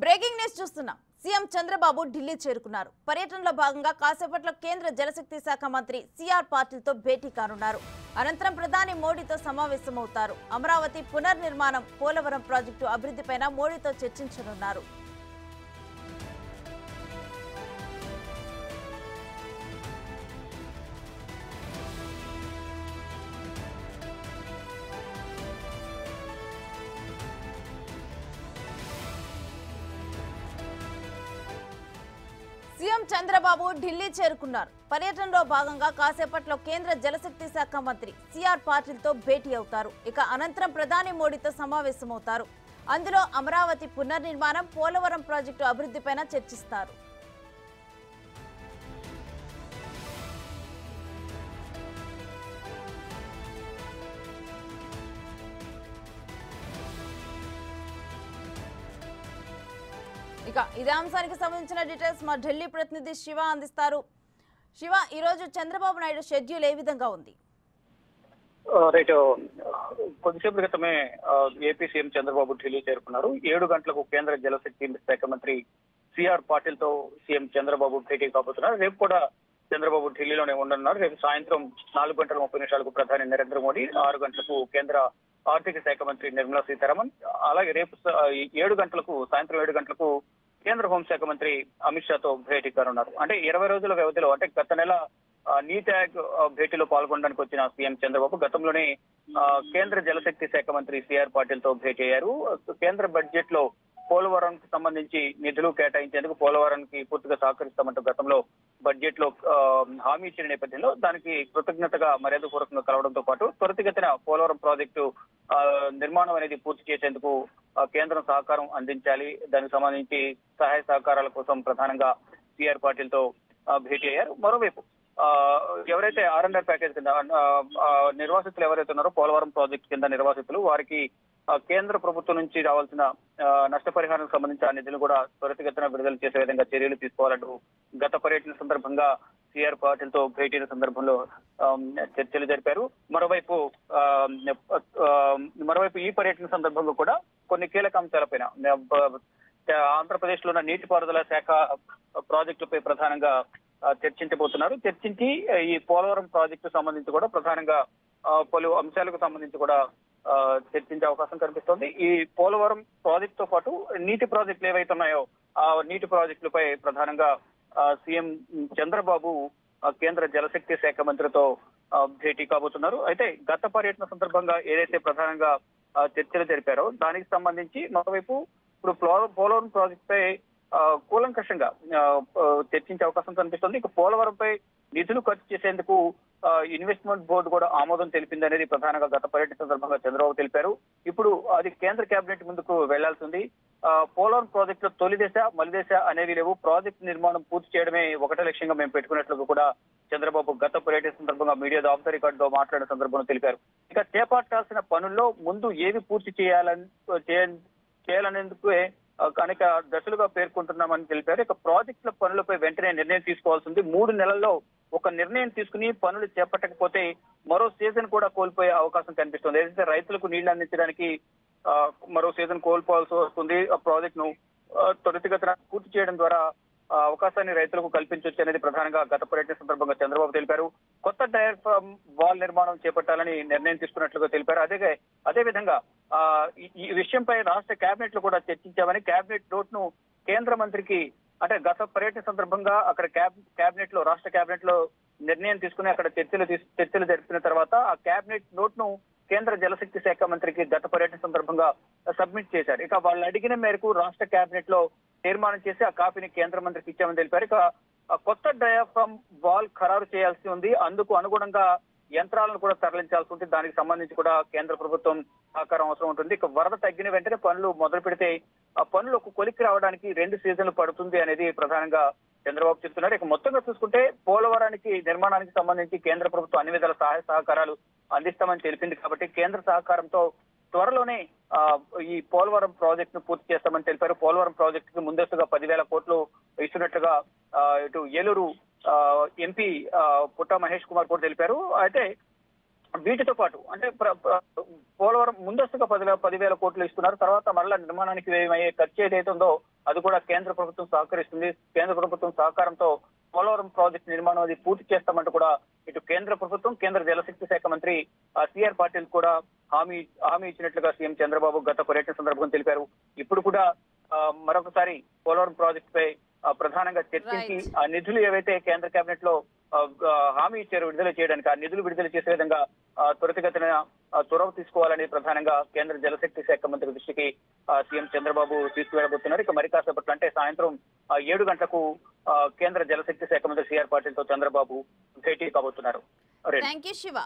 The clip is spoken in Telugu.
బ్రేకింగ్ న్యూస్ చూస్తున్నాం. సీఎం చంద్రబాబు ఢిల్లీ చేరుకున్నారు. పర్యటనలో భాగంగా కాసేపట్లో కేంద్ర జలశక్తి శాఖ మంత్రి సిఆర్ పాటిల్తో భేటీ కానున్నారు. అనంతరం ప్రధాని మోడీతో సమావేశమవుతారు. అమరావతి పునర్నిర్మాణం, పోలవరం ప్రాజెక్టు అభివృద్ధిపైన మోడీతో చర్చించనున్నారు. సీఎం చంద్రబాబు ఢిల్లీ చేరుకున్నారు. పర్యటనలో భాగంగా కాసేపట్లో కేంద్ర జలశక్తి శాఖ మంత్రి సిఆర్ పాటిల్తో భేటీ అవుతారు. ఇక అనంతరం ప్రధాని మోడీతో సమావేశమవుతారు. అందులో అమరావతి పునర్నిర్మాణం, పోలవరం ప్రాజెక్టు అభివృద్ధిపైన చర్చిస్తారు. ఇక ఇదే అంశానికి సంబంధించిన డీటెయిల్స్ మా ఢిల్లీ ప్రతినిధి శివ అందిస్తారు. శివ, ఈ రోజు చంద్రబాబు నాయుడు షెడ్యూల్ ఏ విధంగా ఉంది? రైట్, కొద్దిసేపు క్రితమే ఏపీ సీఎం చంద్రబాబు ఢిల్లీ చేరుకున్నారు. 7 గంటలకు కేంద్ర జలశక్తి శాఖ మంత్రి సిఆర్ పాటిల్ తో సీఎం చంద్రబాబు భేటీ కాబోతున్నారు. రేపు కూడా చంద్రబాబు ఢిల్లీలోనే ఉండనున్నారు. రేపు సాయంత్రం 4:30 ప్రధాని నరేంద్ర మోడీ, 6 గంటలకు కేంద్ర ఆర్థిక శాఖ మంత్రి నిర్మలా సీతారామన్, అలాగే రేపు 7 గంటలకు సాయంత్రం 7 గంటలకు కేంద్ర హోంశాఖ మంత్రి అమిత్ షాతో భేటీ కానున్నారు. అంటే 20 రోజుల వ్యవధిలో, అంటే గత నెల నీతి ఆయోగ్ భేటీలో పాల్గొనడానికి వచ్చిన సీఎం చంద్రబాబు గతంలోనే కేంద్ర జలశక్తి శాఖ మంత్రి సిఆర్ పాటిల్ తో భేటీ అయ్యారు. కేంద్ర బడ్జెట్ లో పోలవరంకి సంబంధించి నిధులు కేటాయించేందుకు పోలవరానికి పూర్తిగా సహకరిస్తామంటూ గతంలో బడ్జెట్ లో హామీ ఇచ్చిన నేపథ్యంలో దానికి కృతజ్ఞతగా మర్యాద పూర్వకంగా కలవడంతో పాటు త్వరితగతిన పోలవరం ప్రాజెక్టు నిర్మాణం అనేది పూర్తి చేసేందుకు కేంద్రం సహకారం అందించాలి, దానికి సంబంధించి సహాయ సహకారాల కోసం ప్రధానంగా సిఆర్ పాటిల్ తో భేటీ అయ్యారు. మరోవైపు ఎవరైతే R&R ప్యాకేజ్ కింద నిర్వాసితులు ఎవరైతే ఉన్నారో పోలవరం ప్రాజెక్టు కింద నిర్వాసితులు, వారికి కేంద్ర ప్రభుత్వం నుంచి రావాల్సిన నష్టపరిహారానికి సంబంధించి ఆ నిధులు కూడా త్వరితగతిన విడుదల చేసే విధంగా చర్యలు తీసుకోవాలంటూ గత పర్యటన సందర్భంగా సిఆర్ పాటిల్ తో భేటీ సందర్భంలో చర్చలు జరిపారు. మరోవైపు ఈ పర్యటన సందర్భంగా కూడా కొన్ని కీలక అంశాలపైన ఆంధ్రప్రదేశ్ లో ఉన్న నీటిపారుదల శాఖ ప్రాజెక్టులపై ప్రధానంగా చర్చించబోతున్నారు. చర్చించి ఈ పోలవరం ప్రాజెక్టు సంబంధించి కూడా ప్రధానంగా పలు అంశాలకు సంబంధించి కూడా చర్చించే అవకాశం కనిపిస్తోంది. ఈ పోలవరం ప్రాజెక్టు తో పాటు నీటి ప్రాజెక్టులు ఏవైతే ఉన్నాయో ఆ నీటి ప్రాజెక్టులపై ప్రధానంగా సీఎం చంద్రబాబు కేంద్ర జలశక్తి శాఖ మంత్రితో భేటీ కాబోతున్నారు. అయితే గత పర్యటన సందర్భంగా ఏదైతే ప్రధానంగా చర్చలు జరిపారో దానికి సంబంధించి మరోవైపు ఇప్పుడు పోలవరం ప్రాజెక్టు పై కూలంకషంగా చర్చించే అవకాశం కనిపిస్తుంది. ఇక పోలవరంపై నిధులు ఖర్చు చేసేందుకు ఇన్వెస్ట్మెంట్ బోర్డు కూడా ఆమోదం తెలిపింది అనేది ప్రధానంగా గత పర్యటన సందర్భంగా చంద్రబాబు తెలిపారు. ఇప్పుడు అది కేంద్ర కేబినెట్ ముందుకు వెళ్లాల్సింది. పోలవరం ప్రాజెక్టులో తొలి దశ, మలి దశ అనేవి లేవు. ప్రాజెక్టు నిర్మాణం పూర్తి చేయడమే ఒకటే లక్ష్యంగా మేము పెట్టుకున్నట్లు కూడా చంద్రబాబు గత పర్యటన సందర్భంగా మీడియా ఆఫ్ ద రికార్డ్ లో మాట్లాడిన సందర్భంలో తెలిపారు. ఇక చేపట్టాల్సిన పనుల్లో ముందు ఏవి పూర్తి చేయాలనేందుకే అనేక దశలుగా పేర్కొంటున్నామని తెలిపారు. ఇక ప్రాజెక్టుల పనులపై వెంటనే నిర్ణయం తీసుకోవాల్సింది. 3 నెలల్లో ఒక నిర్ణయం తీసుకుని పనులు చేపట్టకపోతే మరో సీజన్ కూడా కోల్పోయే అవకాశం కనిపిస్తుంది. ఏదైతే రైతులకు నీళ్లు అందించడానికి మరో సీజన్ కోల్పోవాల్సి వస్తుంది. ఆ ప్రాజెక్ట్ ను త్వరితగతిన పూర్తి చేయడం ద్వారా అవకాశాన్ని రైతులకు కల్పించవచ్చు అనేది ప్రధానంగా గత పర్యటన సందర్భంగా చంద్రబాబు తెలిపారు. కొత్త డయాఫ్రామ్ వాల్ నిర్మాణం చేపట్టాలని నిర్ణయం తీసుకున్నట్లుగా తెలిపారు. అదేవిధంగా ఈ విషయంపై రాష్ట్ర కేబినెట్ లో కూడా చర్చించామని, కేబినెట్ నోట్ ను కేంద్ర మంత్రికి, అంటే గత పర్యటన సందర్భంగా అక్కడ కేబినెట్ లో రాష్ట్ర కేబినెట్ లో నిర్ణయం తీసుకుని అక్కడ చర్చలు జరిపిన తర్వాత ఆ కేబినెట్ నోట్ ను కేంద్ర జలశక్తి శాఖ మంత్రికి గత పర్యటన సందర్భంగా సబ్మిట్ చేశారు. ఇక వాళ్ళు అడిగిన మేరకు రాష్ట్ర కేబినెట్ లో తీర్మానం చేసి ఆ కాపీని కేంద్ర మంత్రికి ఇచ్చామని తెలిపారు. ఇక కొత్త డయాఫ్రామ్ వాల్ ఖరారు చేయాల్సి ఉంది. అందుకు అనుగుణంగా యంత్రాలను కూడా తరలించాల్సి ఉంటుంది. దానికి సంబంధించి కూడా కేంద్ర ప్రభుత్వం సహకారం అవసరం ఉంటుంది. ఇక వరద తగ్గిన వెంటనే పనులు మొదలు పెడితే ఆ పనులకు కొలిక్కి రావడానికి 2 సీజన్లు పడుతుంది అనేది ప్రధానంగా చంద్రబాబు చెప్తున్నారు. ఇక మొత్తంగా చూసుకుంటే పోలవరానికి నిర్మాణానికి సంబంధించి కేంద్ర ప్రభుత్వం అన్ని విధాల సహాయ సహకారాలు అందిస్తామని తెలిపింది. కాబట్టి కేంద్ర సహకారంతో త్వరలోనే ఈ పోలవరం ప్రాజెక్ట్ ను పూర్తి చేస్తామని తెలిపారు. పోలవరం ప్రాజెక్టు కు ముందస్తుగా 10,000 కోట్లు ఇస్తున్నట్లుగా ఇటు ఏలూరు ఎంపీ పుట్టా మహేష్ కుమార్ కూడా తెలిపారు. అయితే వీటితో పాటు అంటే పోలవరం ముందస్తుగా 10,000 కోట్లు ఇస్తున్నారు. తర్వాత మరలా నిర్మాణానికి వ్యయమయ్యే ఖర్చు ఏదైతే ఉందో అది కూడా కేంద్ర ప్రభుత్వం సహకరిస్తుంది. కేంద్ర ప్రభుత్వం సహకారంతో పోలవరం ప్రాజెక్టు నిర్మాణం అది పూర్తి చేస్తామంటూ కూడా ఇటు కేంద్ర ప్రభుత్వం, కేంద్ర జలశక్తి శాఖ మంత్రి సిఆర్ పాటిల్ కూడా హామీ ఇచ్చినట్లుగా సీఎం చంద్రబాబు గత పర్యటన సందర్భంగా తెలిపారు. ఇప్పుడు కూడా మరొకసారి పోలవరం ప్రాజెక్టు పై ప్రధానంగా చర్చించి ఆ నిధులు ఏవైతే కేంద్ర కేబినెట్ లో హామీ ఇచ్చారు విడుదల చేయడానికి, ఆ నిధులు విడుదల చేసే విధంగా త్వరితగతిన చొరవ తీసుకోవాలని ప్రధానంగా కేంద్ర జలశక్తి శాఖ మంత్రి దృష్టికి సీఎం చంద్రబాబు తీసుకువెళ్ళబోతున్నారు. ఇక మరి కాసేపట్లో అంటే సాయంత్రం 7 గంటలకు కేంద్ర జలశక్తి శాఖ మంత్రి సిఆర్ పాటిల్ తో చంద్రబాబు భేటీ కాబోతున్నారు. థాంక్యూ శివ.